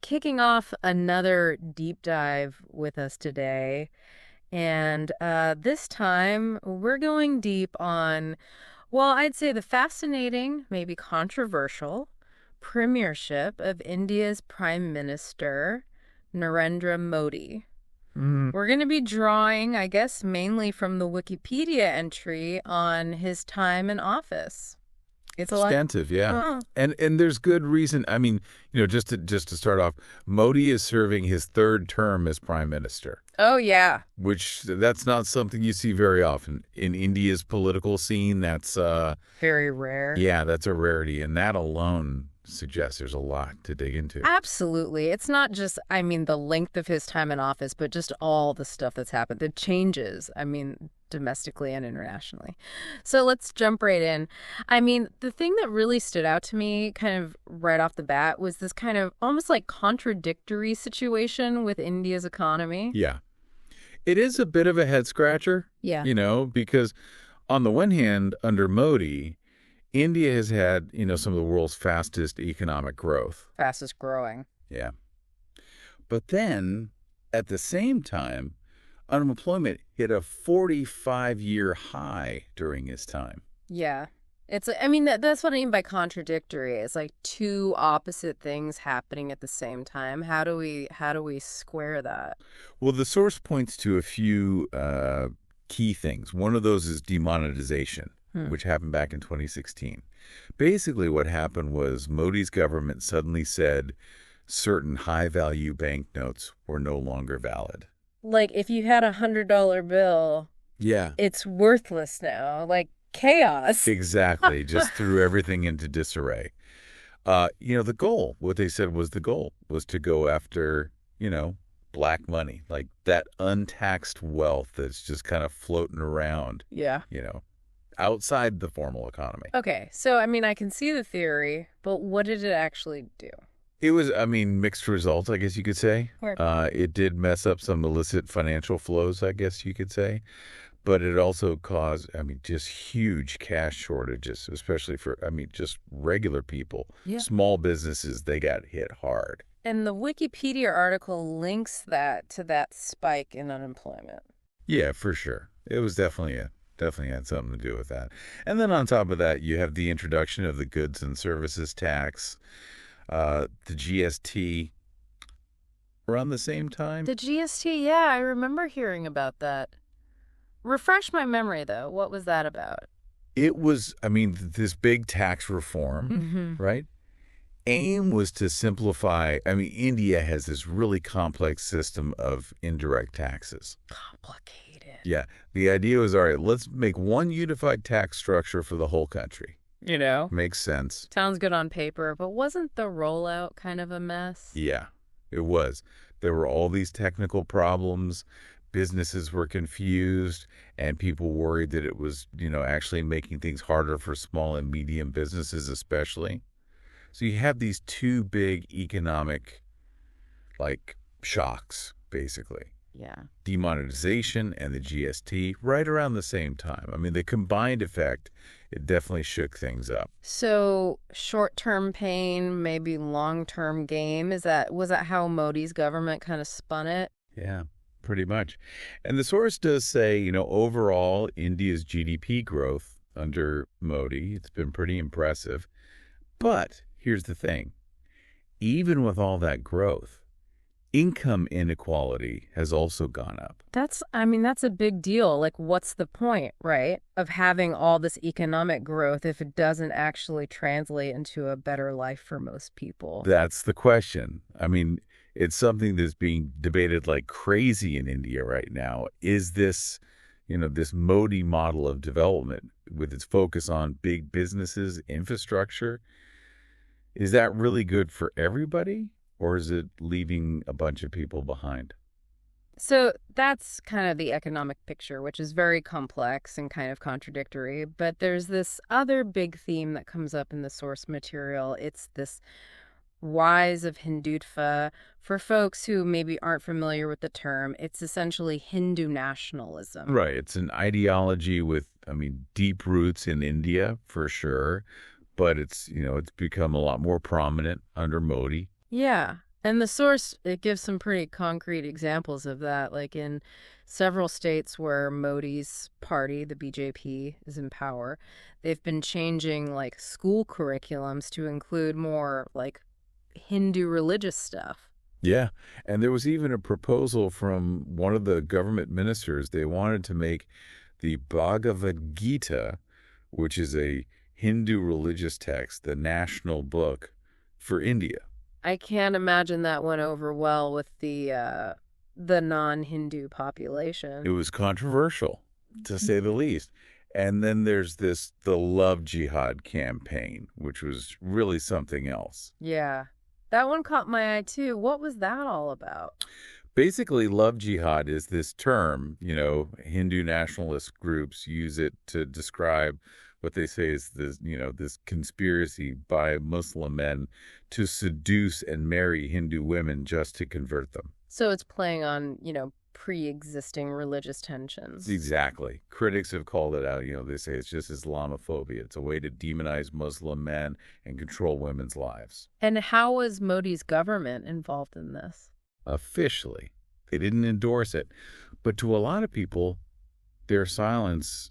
kicking off another deep dive with us today. And this time we're going deep on, well, I'd say the fascinating, maybe controversial, premiership of India's Prime Minister, Narendra Modi. We're going to be drawing, I guess, mainly from the Wikipedia entry on his time in office. It's a lot. Extensive, yeah. And there's good reason. I mean, just to start off, Modi is serving his third term as prime minister. Oh, yeah. Which that's not something you see very often in India's political scene. That's very rare. Yeah, that's a rarity, and that alone suggests there's a lot to dig into. Absolutely. It's not just, the length of his time in office, but just all the stuff that's happened, the changes, domestically and internationally. So let's jump right in. The thing that really stood out to me kind of right off the bat was this kind of almost like contradictory situation with India's economy. Yeah. It is a bit of a head scratcher. Yeah. Because on the one hand, under Modi, India has had, some of the world's fastest economic growth. Fastest growing. Yeah. But then, at the same time, unemployment hit a 45-year high during his time. Yeah. That's what I mean by contradictory. It's like two opposite things happening at the same time. How do we square that? Well, the source points to a few key things. One of those is demonetization, which happened back in 2016. Basically, what happened was Modi's government suddenly said certain high-value banknotes were no longer valid. Like, if you had $100 bill, yeah, it's worthless now. Like, chaos. Exactly. Just threw everything into disarray. The goal, what they said was the goal, was to go after, black money, like that untaxed wealth that's just kind of floating around. Yeah. Outside the formal economy. Okay. So, I can see the theory, but what did it actually do? It was, mixed results, I guess you could say. It did mess up some illicit financial flows, I guess you could say. But it also caused, just huge cash shortages, especially for, just regular people. Yeah. Small businesses, they got hit hard. And the Wikipedia article links that to that spike in unemployment. Yeah, for sure. It was definitely had something to do with that. And then on top of that, you have the introduction of the goods and services tax, the GST around the same time. The GST, yeah, I remember hearing about that. Refresh my memory, though. What was that about? It was, this big tax reform, right? Aim was to simplify. India has this really complex system of indirect taxes. Complicated. Yeah. The idea was, all right, let's make one unified tax structure for the whole country. Makes sense. Sounds good on paper, but wasn't the rollout kind of a mess? Yeah, it was. There were all these technical problems. Businesses were confused, and people worried that it was, actually making things harder for small and medium businesses especially. So you have these two big economic, shocks, basically. Yeah. Demonetization and the GST right around the same time. The combined effect, it definitely shook things up. So short-term pain, maybe long-term gain. Was that how Modi's government kind of spun it? Yeah. Pretty much. And the source does say, overall, India's GDP growth under Modi, it's been pretty impressive. But here's the thing. Even with all that growth, income inequality has also gone up. That's a big deal. Like, what's the point, right, of having all this economic growth if it doesn't actually translate into a better life for most people? That's the question. It's something that's being debated like crazy in India right now. Is this, this Modi model of development with its focus on big businesses, infrastructure, is that really good for everybody, or is it leaving a bunch of people behind? So that's kind of the economic picture, which is very complex and kind of contradictory. But there's this other big theme that comes up in the source material. It's this rise of Hindutva. For folks who maybe aren't familiar with the term, it's essentially Hindu nationalism. Right. It's an ideology with, deep roots in India, for sure. But it's, it's become a lot more prominent under Modi. Yeah. And the source, it gives some pretty concrete examples of that, like in several states where Modi's party, the BJP, is in power. They've been changing like school curriculums to include more like Hindu religious stuff. Yeah, and there was even a proposal from one of the government ministers. They wanted to make the Bhagavad Gita, which is a Hindu religious text, the national book for India. I can't imagine that went over well with the non-Hindu It population. was controversial, to say the least. And then there's the Love Jihad campaign, which was really something else. Yeah. That one caught my eye too. What was that all about? Basically, Love Jihad is this term, Hindu nationalist groups use it to describe what they say is this conspiracy by Muslim men to seduce and marry Hindu women just to convert them. So it's playing on, pre-existing religious tensions. Exactly. Critics have called it out. They say it's just Islamophobia. It's a way to demonize Muslim men and control women's lives. And how was Modi's government involved in this? Officially, they didn't endorse it. But to a lot of people, their silence,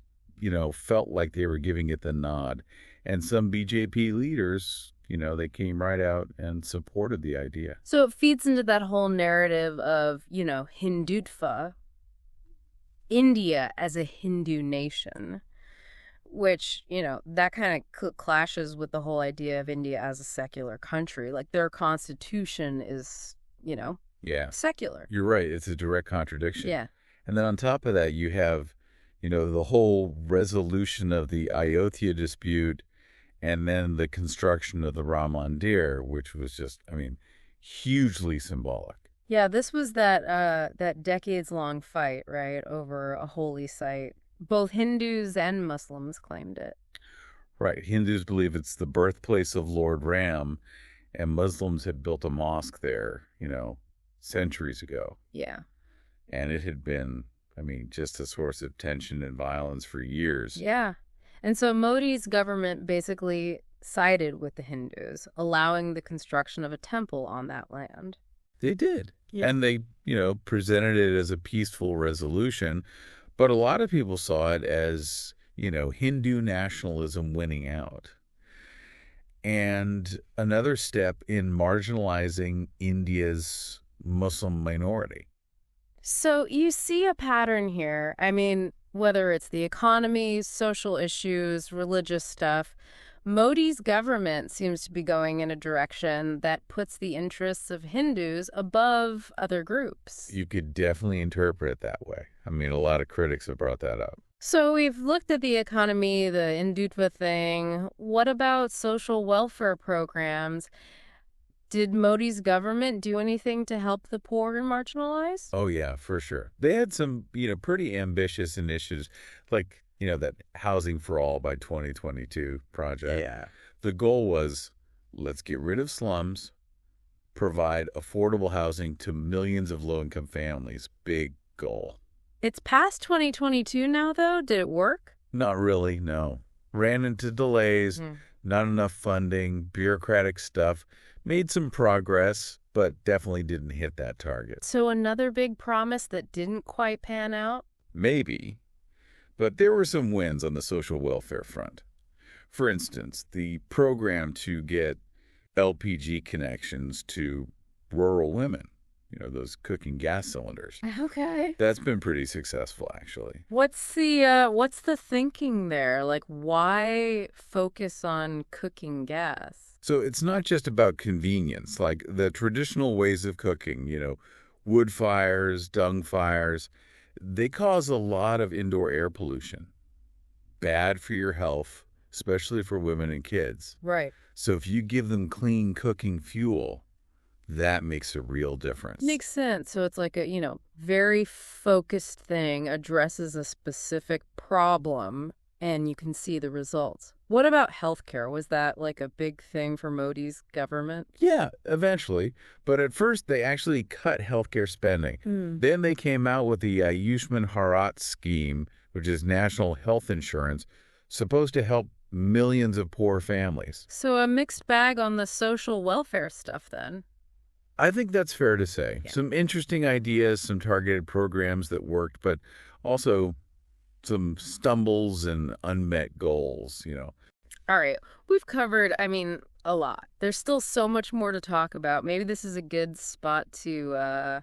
felt like they were giving it the nod. And some BJP leaders, they came right out and supported the idea. So it feeds into that whole narrative of, Hindutva, India as a Hindu nation, which, that kind of clashes with the whole idea of India as a secular country. Like their constitution is, Yeah, secular. you're right. It's a direct contradiction. Yeah. And then on top of that, you have, the whole resolution of the Ayodhya dispute and then the construction of the Ram Mandir, which was just, hugely symbolic. Yeah, this was that decades-long fight, right, over a holy site. Both Hindus and Muslims claimed it. Right. Hindus believe it's the birthplace of Lord Ram, and Muslims had built a mosque there, centuries ago. Yeah. And it had been, just a source of tension and violence for years. Yeah. And so Modi's government basically sided with the Hindus, allowing the construction of a temple on that land. They did. Yeah. And they, presented it as a peaceful resolution. But a lot of people saw it as, Hindu nationalism winning out. And another step in marginalizing India's Muslim minority. So you see a pattern here. Whether it's the economy, social issues, religious stuff, Modi's government seems to be going in a direction that puts the interests of Hindus above other groups. You could definitely interpret it that way. A lot of critics have brought that up. So we've looked at the economy, the Hindutva thing. What about social welfare programs? Did Modi's government do anything to help the poor and marginalized? Oh, yeah, for sure. They had some, pretty ambitious initiatives, like, that Housing for All by 2022 project. Yeah. The goal was, let's get rid of slums, provide affordable housing to millions of low-income families. Big goal. It's past 2022 now, though. Did it work? Not really, no. Ran into delays, not enough funding, bureaucratic stuff. Made some progress, but definitely didn't hit that target. So another big promise that didn't quite pan out? Maybe, but there were some wins on the social welfare front. For instance, the program to get LPG connections to rural women, those cooking gas cylinders. Okay. That's been pretty successful, actually. What's the thinking there? Like, why focus on cooking gas? So it's not just about convenience, like the traditional ways of cooking, wood fires, dung fires, they cause a lot of indoor air pollution. Bad for your health, especially for women and kids. Right. So if you give them clean cooking fuel, that makes a real difference. Makes sense. So it's like a, very focused thing, addresses a specific problem, and you can see the results. What about healthcare? Was that like a big thing for Modi's government? Yeah, eventually. But at first, they actually cut healthcare spending. Then they came out with the Ayushman Bharat scheme, which is national health insurance, supposed to help millions of poor families. So a mixed bag on the social welfare stuff then. I think that's fair to say. Yeah. Some interesting ideas, some targeted programs that worked, but also some stumbles and unmet goals. All right. We've covered, a lot. There's still so much more to talk about. Maybe this is a good spot to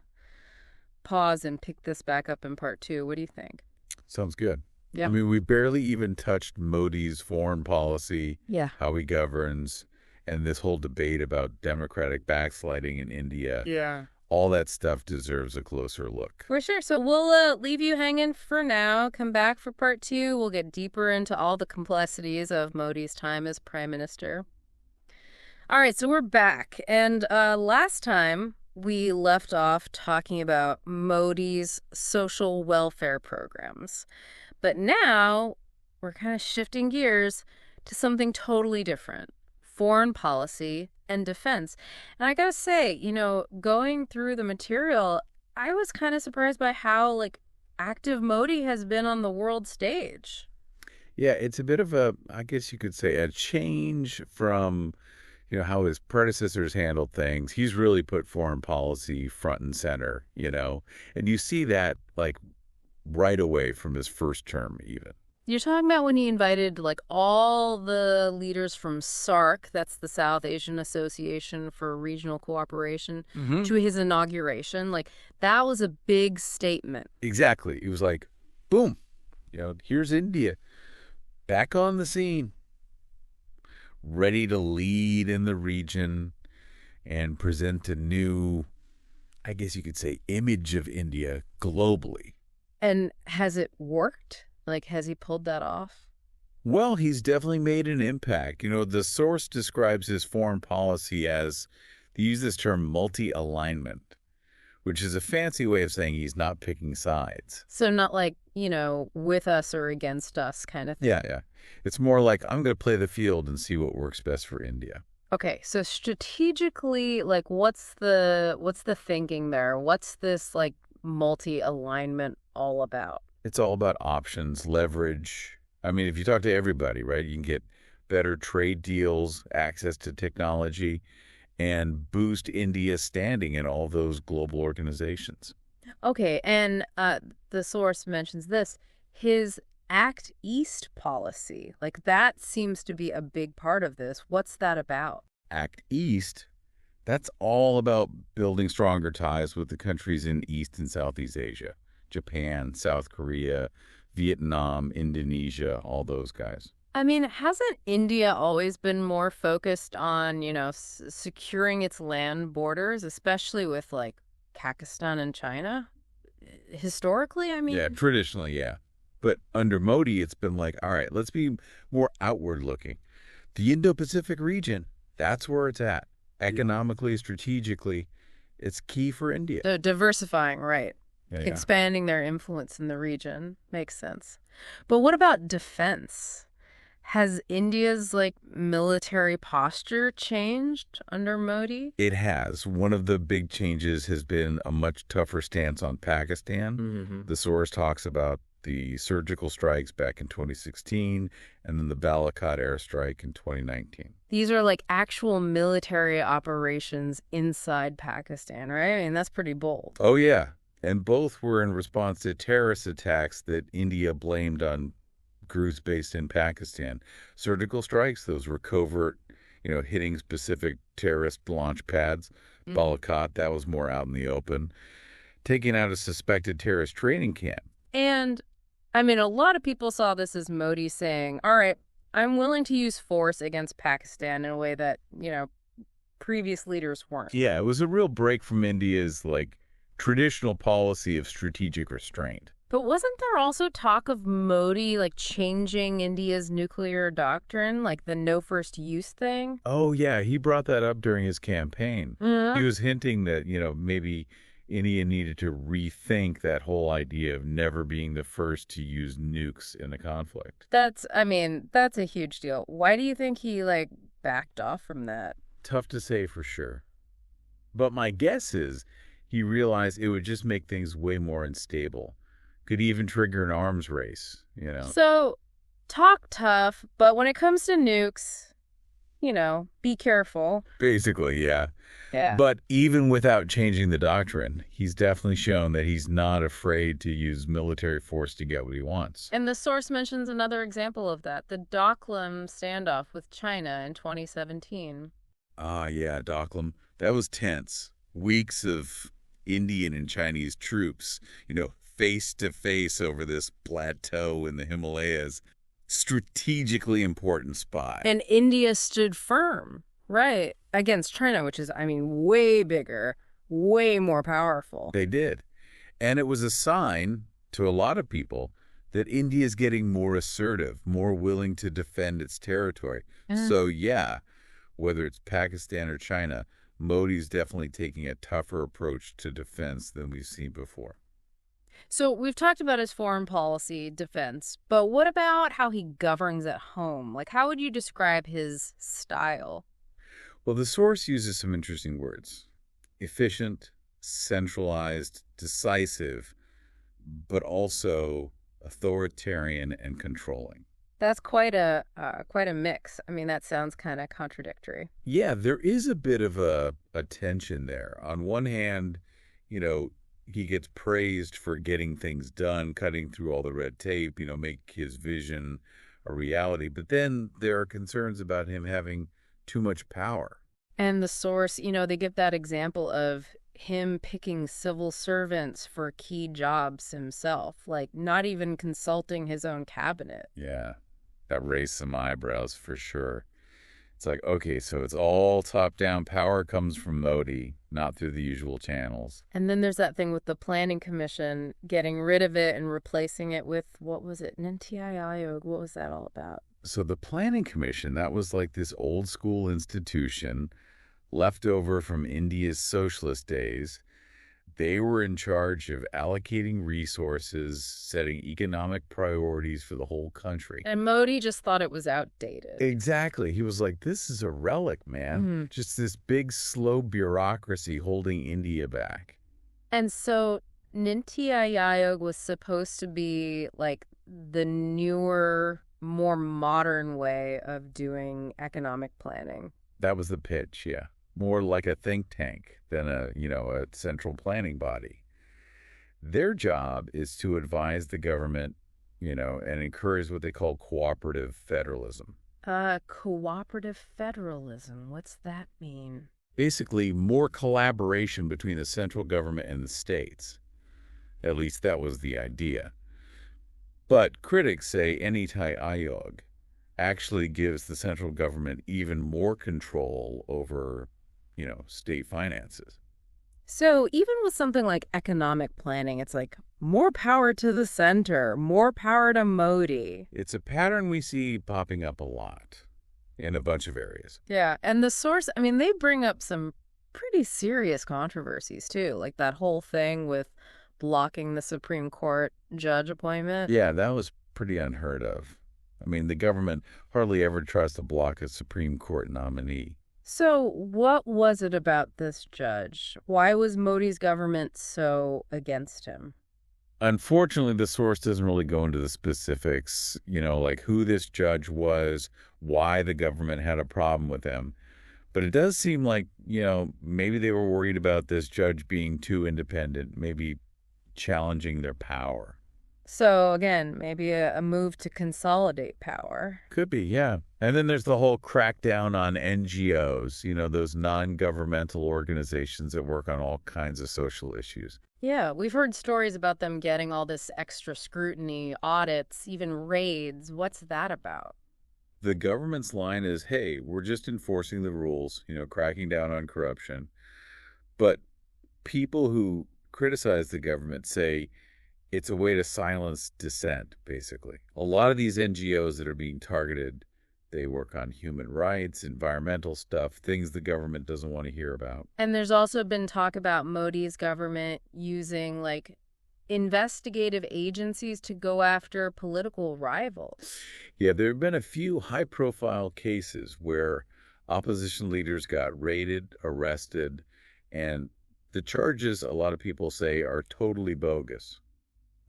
pause and pick this back up in part 2. What do you think? Sounds good. Yeah. I mean, we barely even touched Modi's foreign policy, Yeah. how he governs, and this whole debate about democratic backsliding in India. Yeah. All that stuff deserves a closer look. For sure. So we'll leave you hanging for now. Come back for part 2. We'll get deeper into all the complexities of Modi's time as prime minister. All right, so we're back. And last time we left off talking about Modi's social welfare programs. But now we're kind of shifting gears to something totally different. Foreign policy and defense. And I gotta say, going through the material, I was kind of surprised by how, active Modi has been on the world stage. Yeah, it's a bit of I guess you could say, a change from, how his predecessors handled things. He's really put foreign policy front and center, and you see that, right away from his first term, even. You're talking about when he invited all the leaders from SARC, that's the South Asian Association for Regional Cooperation, to his inauguration. That was a big statement. Exactly. It was like, boom, here's India back on the scene, ready to lead in the region and present a new, I guess you could say, image of India globally. And has it worked? Has he pulled that off? Well, he's definitely made an impact. The source describes his foreign policy as, they use this term, multi-alignment, which is a fancy way of saying he's not picking sides. So not with us or against us kind of thing. Yeah. It's more like, I'm going to play the field and see what works best for India. Okay, so strategically, what's the thinking there? What's this, multi-alignment all about? It's all about options, leverage. I mean, if you talk to everybody, right, you can get better trade deals, access to technology, and boost India's standing in all those global organizations. Okay, and the source mentions this. His Act East policy, that seems to be a big part of this. What's that about? Act East, that's all about building stronger ties with the countries in East and Southeast Asia. Japan, South Korea, Vietnam, Indonesia, all those guys. Hasn't India always been more focused on, securing its land borders, especially with, Pakistan and China? Historically, Yeah, traditionally, yeah. But under Modi, it's been like, all right, let's be more outward looking. The Indo-Pacific region, that's where it's at. Economically, strategically, it's key for India. So diversifying, right. Yeah. Expanding their influence in the region. Makes sense. But what about defense? Has India's military posture changed under Modi? It has. One of the big changes has been a much tougher stance on Pakistan. The source talks about the surgical strikes back in 2016 and then the Balakot airstrike in 2019. These are actual military operations inside Pakistan, right? That's pretty bold. Oh, yeah. And both were in response to terrorist attacks that India blamed on groups based in Pakistan. Surgical strikes, those were covert, hitting specific terrorist launch pads. Balakot, that was more out in the open. Taking out a suspected terrorist training camp. And, a lot of people saw this as Modi saying, all right, I'm willing to use force against Pakistan in a way that, previous leaders weren't. Yeah, it was a real break from India's, traditional policy of strategic restraint. But wasn't there also talk of Modi, changing India's nuclear doctrine, the no first use thing? Oh, yeah, he brought that up during his campaign. He was hinting that, maybe India needed to rethink that whole idea of never being the first to use nukes in a conflict. That's a huge deal. Why do you think he, backed off from that? Tough to say for sure. But my guess is he realized it would just make things way more unstable. Could even trigger an arms race, So, talk tough, but when it comes to nukes, be careful. Basically, yeah. Yeah. But even without changing the doctrine, he's definitely shown that he's not afraid to use military force to get what he wants. And the source mentions another example of that, the Doklam standoff with China in 2017. Ah, yeah, Doklam. That was tense. Weeks of Indian and Chinese troops, face to face over this plateau in the Himalayas. Strategically important spot. And India stood firm, right, against China, which is, way bigger, way more powerful. They did. And it was a sign to a lot of people that India is getting more assertive, more willing to defend its territory. So, yeah, whether it's Pakistan or China, Modi's definitely taking a tougher approach to defense than we've seen before. So we've talked about his foreign policy, defense, but what about how he governs at home? Like, how would you describe his style? Well, the source uses some interesting words. Efficient, centralized, decisive, but also authoritarian and controlling. That's quite a mix. That sounds kind of contradictory. Yeah, there is a bit of a tension there. On one hand, he gets praised for getting things done, cutting through all the red tape, make his vision a reality. But then there are concerns about him having too much power. And the source, they give that example of him picking civil servants for key jobs himself, like not even consulting his own cabinet. Yeah, that raised some eyebrows for sure. It's like, okay, so it's all top-down. Power comes from Modi, not through the usual channels. And then there's that thing with the Planning Commission, getting rid of it and replacing it with, what was it, Niti Aayog? What was that all about? So the Planning Commission, that was like this old-school institution left over from India's socialist days. They were in charge of allocating resources, setting economic priorities for the whole country. And Modi just thought it was outdated. Exactly. He was like, this is a relic, man. Just this big, slow bureaucracy holding India back. And so Niti Aayog was supposed to be like the newer, more modern way of doing economic planning. That was the pitch, yeah. More like a think tank than a central planning body. Their job is to advise the government, and encourage what they call cooperative federalism. Cooperative federalism, what's that mean? Basically, more collaboration between the central government and the states. At least that was the idea. But critics say Niti Aayog actually gives the central government even more control over state finances. So even with something like economic planning, it's like more power to the center, more power to Modi. It's a pattern we see popping up a lot in a bunch of areas. Yeah, and the source, they bring up some pretty serious controversies too, like that whole thing with blocking the Supreme Court judge appointment. Yeah, that was pretty unheard of. The government hardly ever tries to block a Supreme Court nominee. So what was it about this judge? Why was Modi's government so against him? Unfortunately, the source doesn't really go into the specifics, like who this judge was, why the government had a problem with him. But it does seem like, maybe they were worried about this judge being too independent, maybe challenging their power. So, again, maybe a move to consolidate power. Could be, yeah. And then there's the whole crackdown on NGOs, those non-governmental organizations that work on all kinds of social issues. Yeah, we've heard stories about them getting all this extra scrutiny, audits, even raids. What's that about? The government's line is, hey, we're just enforcing the rules, cracking down on corruption. But people who criticize the government say it's a way to silence dissent, basically. A lot of these NGOs that are being targeted, they work on human rights, environmental stuff, things the government doesn't want to hear about. And there's also been talk about Modi's government using, investigative agencies to go after political rivals. Yeah, there have been a few high-profile cases where opposition leaders got raided, arrested, and the charges, a lot of people say, are totally bogus.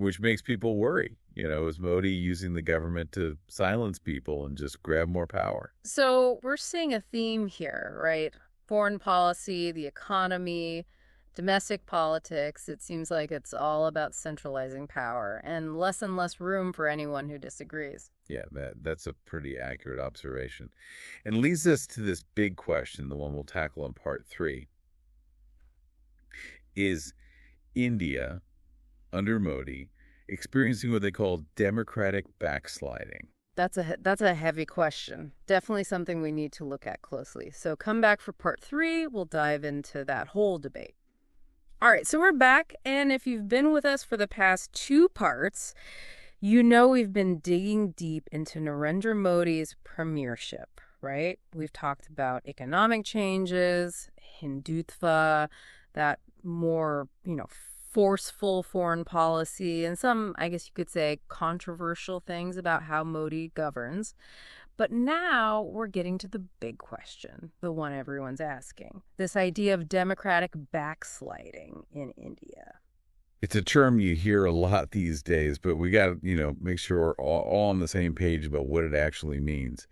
which makes people worry. Is Modi using the government to silence people and just grab more power? So we're seeing a theme here, right? Foreign policy, the economy, domestic politics. It seems like it's all about centralizing power and less room for anyone who disagrees. Yeah, that's a pretty accurate observation. And leads us to this big question, the one we'll tackle in part 3. Is India, under Modi, experiencing what they call democratic backsliding? That's a heavy question. Definitely something we need to look at closely. So come back for part 3. We'll dive into that whole debate. All right, so we're back, and if you've been with us for the past 2 parts, you know we've been digging deep into Narendra Modi's premiership, right? We've talked about economic changes, Hindutva, that more, forceful foreign policy, and some, I guess you could say, controversial things about how Modi governs. But now we're getting to the big question, the one everyone's asking, this idea of democratic backsliding in India. It's a term you hear a lot these days, but we got to, make sure we're all on the same page about what it actually means.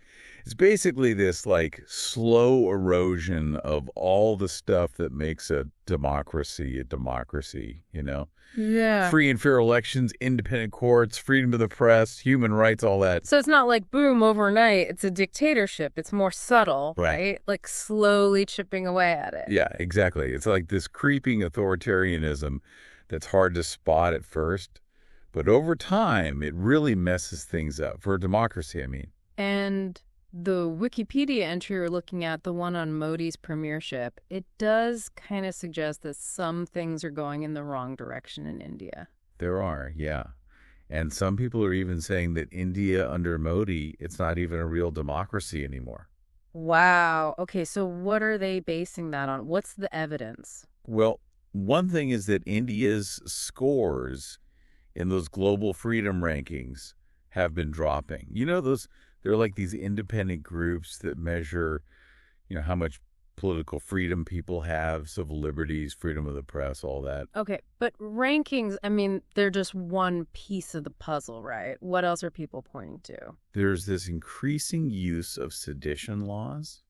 It's basically this slow erosion of all the stuff that makes a democracy, Yeah. Free and fair elections, independent courts, freedom of the press, human rights, all that. So it's not like boom overnight. It's a dictatorship. It's more subtle, right? Like slowly chipping away at it. Yeah, exactly. It's like this creeping authoritarianism that's hard to spot at first, but over time, it really messes things up for a democracy, I mean. And the Wikipedia entry we're looking at, the one on Modi's premiership, it does kind of suggest that some things are going in the wrong direction in India. There are, yeah. And some people are even saying that India under Modi, it's not even a real democracy anymore. Wow. Okay, so what are they basing that on? What's the evidence? Well, one thing is that India's scores in those global freedom rankings have been dropping. They're like these independent groups that measure, how much political freedom people have, civil liberties, freedom of the press, all that. Okay, but rankings, I mean, they're just one piece of the puzzle, right? What else are people pointing to? There's this increasing use of sedition laws,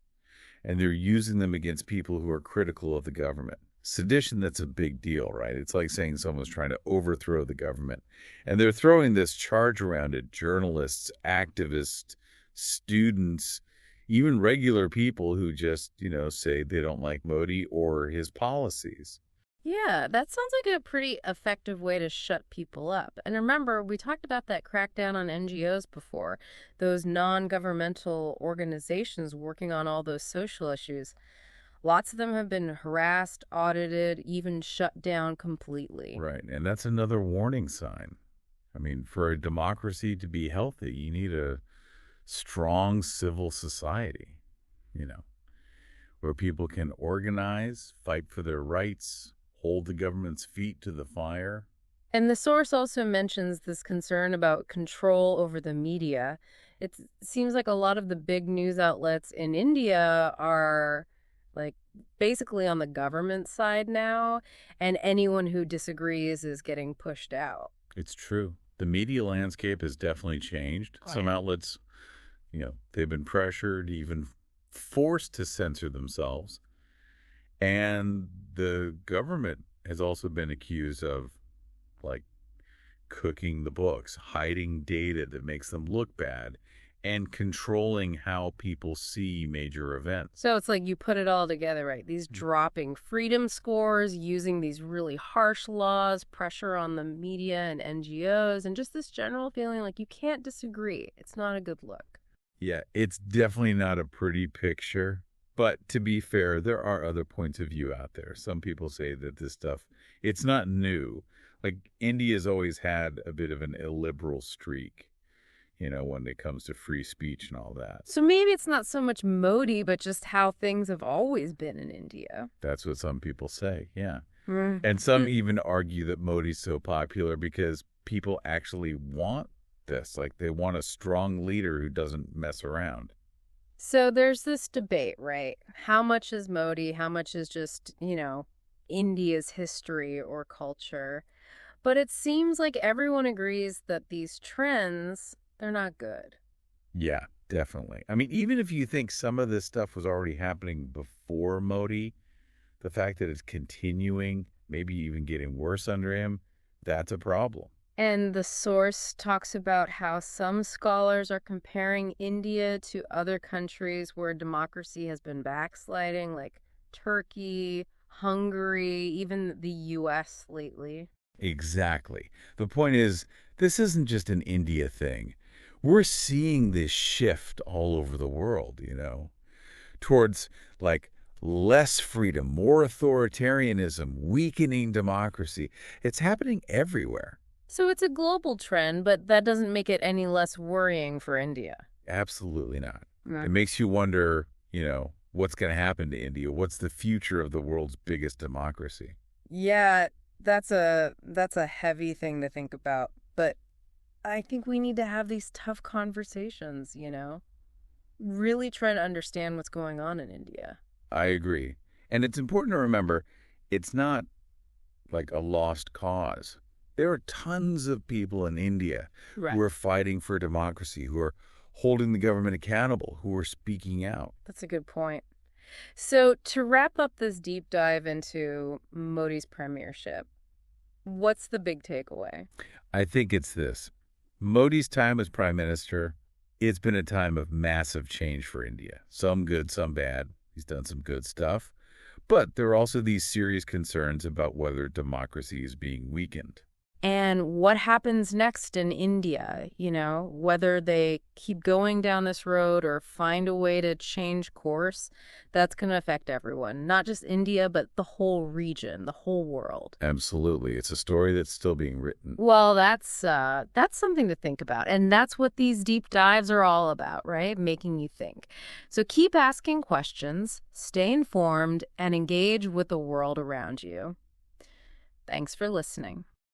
and they're using them against people who are critical of the government. Sedition, that's a big deal, right? It's like saying someone's trying to overthrow the government. And they're throwing this charge around it. Journalists, activists, students, even regular people who just, say they don't like Modi or his policies. Yeah, that sounds like a pretty effective way to shut people up. And remember, we talked about that crackdown on NGOs before, those non-governmental organizations working on all those social issues. Lots of them have been harassed, audited, even shut down completely. Right, and that's another warning sign. I mean, for a democracy to be healthy, you need a strong civil society, where people can organize, fight for their rights, hold the government's feet to the fire. And the source also mentions this concern about control over the media. It seems like a lot of the big news outlets in India are basically on the government side now, and anyone who disagrees is getting pushed out. It's true. The media landscape has definitely changed. Some outlets, they've been pressured, even forced to censor themselves. And the government has also been accused of, cooking the books, hiding data that makes them look bad, and controlling how people see major events. So it's like you put it all together, right? These dropping freedom scores, using these really harsh laws, pressure on the media and NGOs, and just this general feeling like you can't disagree. It's not a good look. Yeah, it's definitely not a pretty picture. But to be fair, there are other points of view out there. Some people say that this stuff, it's not new. India's always had a bit of an illiberal streak, when it comes to free speech and all that. So maybe it's not so much Modi, but just how things have always been in India. That's what some people say, yeah. And some even argue that Modi's so popular because people actually want this. They want a strong leader who doesn't mess around. So there's this debate, right? How much is Modi? How much is just, India's history or culture? But it seems like everyone agrees that these trends, they're not good. Yeah, definitely. I mean, even if you think some of this stuff was already happening before Modi, the fact that it's continuing, maybe even getting worse under him, that's a problem. And the source talks about how some scholars are comparing India to other countries where democracy has been backsliding, like Turkey, Hungary, even the US lately. Exactly. The point is, this isn't just an India thing. We're seeing this shift all over the world, towards like less freedom, more authoritarianism, weakening democracy. It's happening everywhere. So it's a global trend, but that doesn't make it any less worrying for India. Absolutely not. Yeah. It makes you wonder, what's going to happen to India? What's the future of the world's biggest democracy? Yeah, that's a heavy thing to think about, but I think we need to have these tough conversations, really trying to understand what's going on in India. I agree. And it's important to remember it's not like a lost cause. There are tons of people in India Right. who are fighting for democracy, who are holding the government accountable, who are speaking out. That's a good point. So, to wrap up this deep dive into Modi's premiership, what's the big takeaway? I think it's this. Modi's time as prime minister, it's been a time of massive change for India. Some good, some bad. He's done some good stuff. But there are also these serious concerns about whether democracy is being weakened. And what happens next in India, whether they keep going down this road or find a way to change course, that's going to affect everyone, not just India, but the whole region, the whole world. Absolutely. It's a story that's still being written. Well, that's something to think about. And that's what these deep dives are all about, right? Making you think. So keep asking questions, stay informed, and engage with the world around you. Thanks for listening.